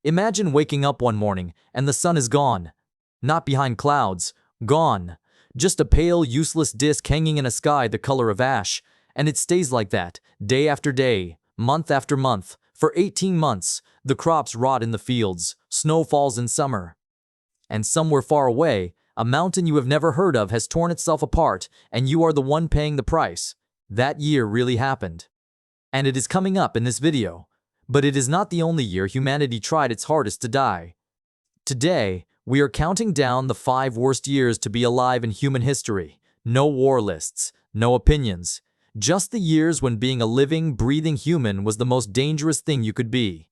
Imagine waking up one morning and the sun is gone. Not behind clouds, gone. Just a pale, useless disk hanging in a sky the color of ash. And it stays like that, day after day, month after month. For 18 months, the crops rot in the fields, snow falls in summer. And somewhere far away, a mountain you have never heard of has torn itself apart, and you are the one paying the price. That year really happened. And it is coming up in this video. But it is not the only year humanity tried its hardest to die. Today, we are counting down the 5 worst years to be alive in human history. No war lists, no opinions. Just the years when being a living, breathing human was the most dangerous thing you could be.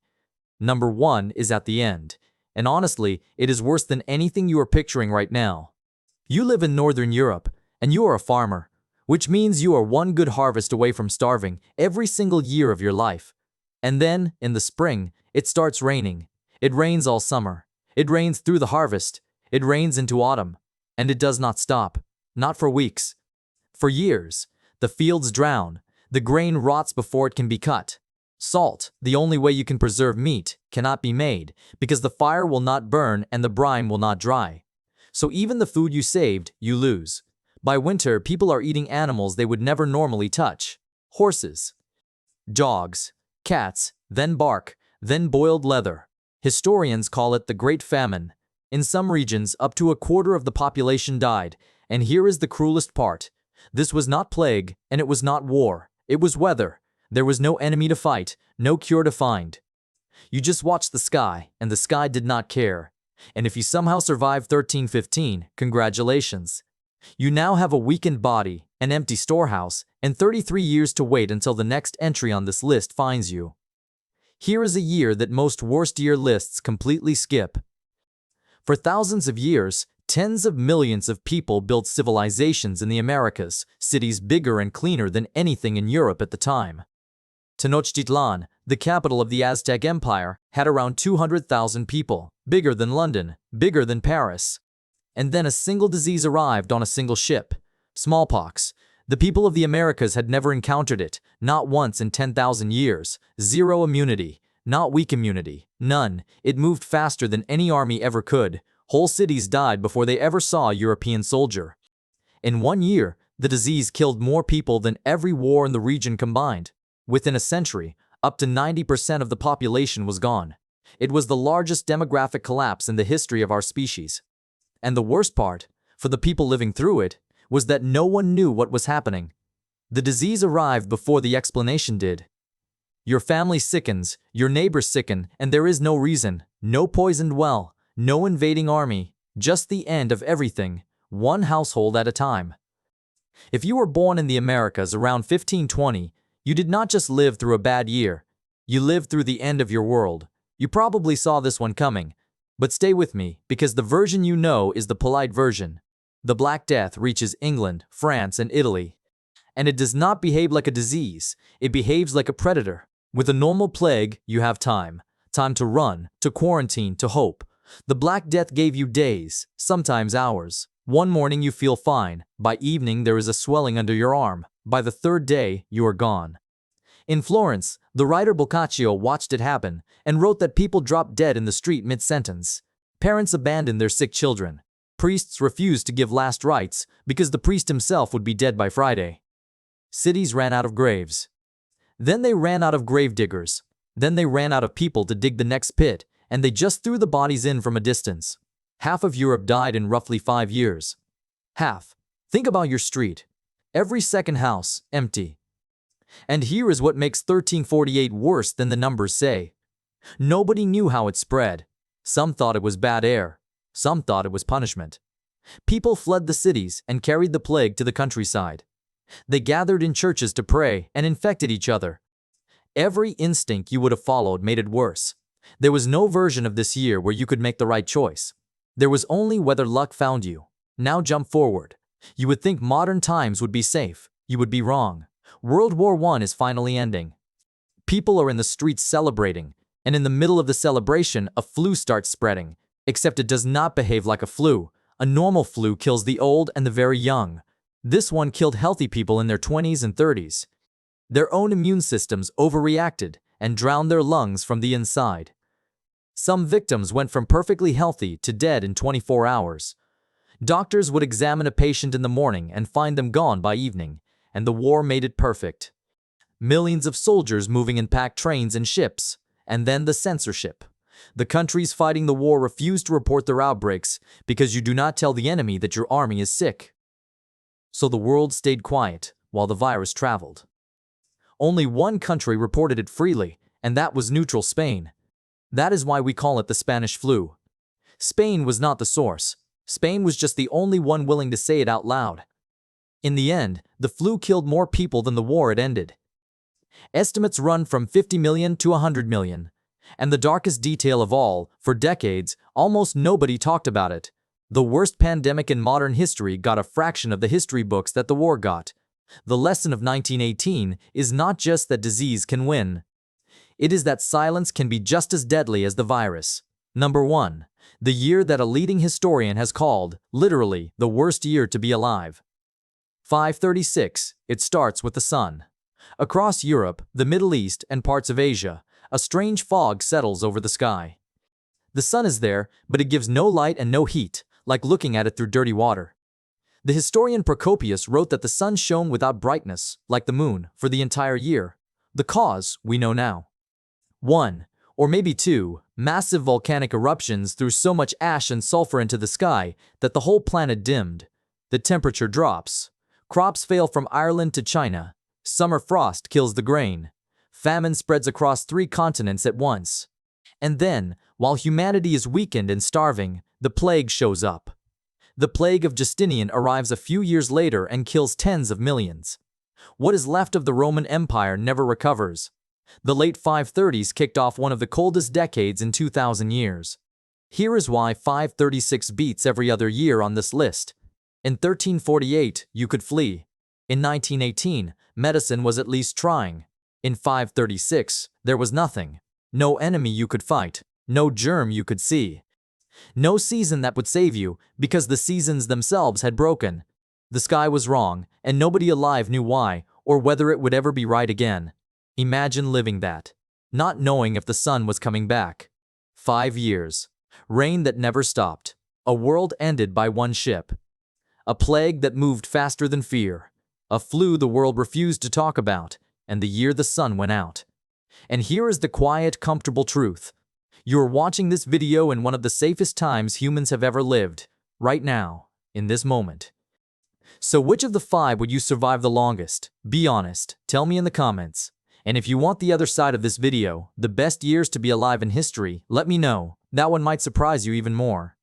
Number 1 is at the end. And honestly, it is worse than anything you are picturing right now. You live in Northern Europe, and you are a farmer, which means you are one good harvest away from starving every single year of your life. And then, in the spring, it starts raining. It rains all summer. It rains through the harvest. It rains into autumn. And it does not stop. Not for weeks. For years. The fields drown. The grain rots before it can be cut. Salt, the only way you can preserve meat, cannot be made, because the fire will not burn and the brine will not dry. So even the food you saved, you lose. By winter, people are eating animals they would never normally touch. Horses. Dogs. Cats, then bark, then boiled leather. Historians call it the Great Famine. In some regions, up to a quarter of the population died, and here is the cruelest part. This was not plague, and it was not war. It was weather. There was no enemy to fight, no cure to find. You just watched the sky, and the sky did not care. And if you somehow survived 1315, congratulations. You now have a weakened body, an empty storehouse, and 33 years to wait until the next entry on this list finds you. Here is a year that most worst year lists completely skip. For thousands of years, tens of millions of people built civilizations in the Americas, cities bigger and cleaner than anything in Europe at the time. Tenochtitlan, the capital of the Aztec Empire, had around 200,000 people, bigger than London, bigger than Paris. And then a single disease arrived on a single ship. Smallpox. The people of the Americas had never encountered it, not once in 10,000 years. Zero immunity, not weak immunity, none. It moved faster than any army ever could. Whole cities died before they ever saw a European soldier. In 1 year, the disease killed more people than every war in the region combined. Within a century, up to 90% of the population was gone. It was the largest demographic collapse in the history of our species. And the worst part, for the people living through it, was that no one knew what was happening. The disease arrived before the explanation did. Your family sickens, your neighbors sicken, and there is no reason, no poisoned well, no invading army, just the end of everything, one household at a time. If you were born in the Americas around 1520, you did not just live through a bad year, you lived through the end of your world. You probably saw this one coming. But stay with me, because the version you know is the polite version. The Black Death reaches England, France, and Italy. And it does not behave like a disease, it behaves like a predator. With a normal plague, you have time. Time to run, to quarantine, to hope. The Black Death gave you days, sometimes hours. One morning you feel fine, by evening there is a swelling under your arm. By the 3rd day, you are gone. In Florence, the writer Boccaccio watched it happen and wrote that people dropped dead in the street mid-sentence. Parents abandoned their sick children. Priests refused to give last rites because the priest himself would be dead by Friday. Cities ran out of graves. Then they ran out of grave diggers. Then they ran out of people to dig the next pit, and they just threw the bodies in from a distance. Half of Europe died in roughly 5 years. Half. Think about your street. Every second house, empty. And here is what makes 1348 worse than the numbers say. Nobody knew how it spread. Some thought it was bad air. Some thought it was punishment. People fled the cities and carried the plague to the countryside. They gathered in churches to pray and infected each other. Every instinct you would have followed made it worse. There was no version of this year where you could make the right choice. There was only whether luck found you. Now jump forward. You would think modern times would be safe. You would be wrong. World War I is finally ending. People are in the streets celebrating, and in the middle of the celebration, a flu starts spreading. Except it does not behave like a flu. A normal flu kills the old and the very young. This one killed healthy people in their 20s and 30s. Their own immune systems overreacted and drowned their lungs from the inside. Some victims went from perfectly healthy to dead in 24 hours. Doctors would examine a patient in the morning and find them gone by evening, and the war made it perfect. Millions of soldiers moving in packed trains and ships, and then the censorship. The countries fighting the war refused to report their outbreaks because you do not tell the enemy that your army is sick. So the world stayed quiet while the virus traveled. Only one country reported it freely, and that was neutral Spain. That is why we call it the Spanish flu. Spain was not the source. Spain was just the only one willing to say it out loud. In the end, the flu killed more people than the war it ended. Estimates run from 50 million to 100 million. And the darkest detail of all, for decades, almost nobody talked about it. The worst pandemic in modern history got a fraction of the history books that the war got. The lesson of 1918 is not just that disease can win. It is that silence can be just as deadly as the virus. Number 1. The year that a leading historian has called, literally, the worst year to be alive. 536. It starts with the sun. Across Europe, the Middle East, and parts of Asia, a strange fog settles over the sky. The sun is there, but it gives no light and no heat, like looking at it through dirty water. The historian Procopius wrote that the sun shone without brightness, like the moon, for the entire year. The cause, we know now. 1, or maybe 2, massive volcanic eruptions threw so much ash and sulfur into the sky that the whole planet dimmed. The temperature drops. Crops fail from Ireland to China. Summer frost kills the grain. Famine spreads across 3 continents at once. And then, while humanity is weakened and starving, the plague shows up. The plague of Justinian arrives a few years later and kills tens of millions. What is left of the Roman Empire never recovers. The late 530s kicked off one of the coldest decades in 2,000 years. Here is why 536 beats every other year on this list. In 1348, you could flee. In 1918, medicine was at least trying. In 536, there was nothing. No enemy you could fight. No germ you could see. No season that would save you, because the seasons themselves had broken. The sky was wrong, and nobody alive knew why, or whether it would ever be right again. Imagine living that, not knowing if the sun was coming back. 5 years. Rain that never stopped. A world ended by one ship. A plague that moved faster than fear. A flu the world refused to talk about, and the year the sun went out. And here is the quiet, comfortable truth. You are watching this video in one of the safest times humans have ever lived, right now, in this moment. So which of the 5 would you survive the longest? Be honest, tell me in the comments. And if you want the other side of this video, the best years to be alive in history, let me know. That one might surprise you even more.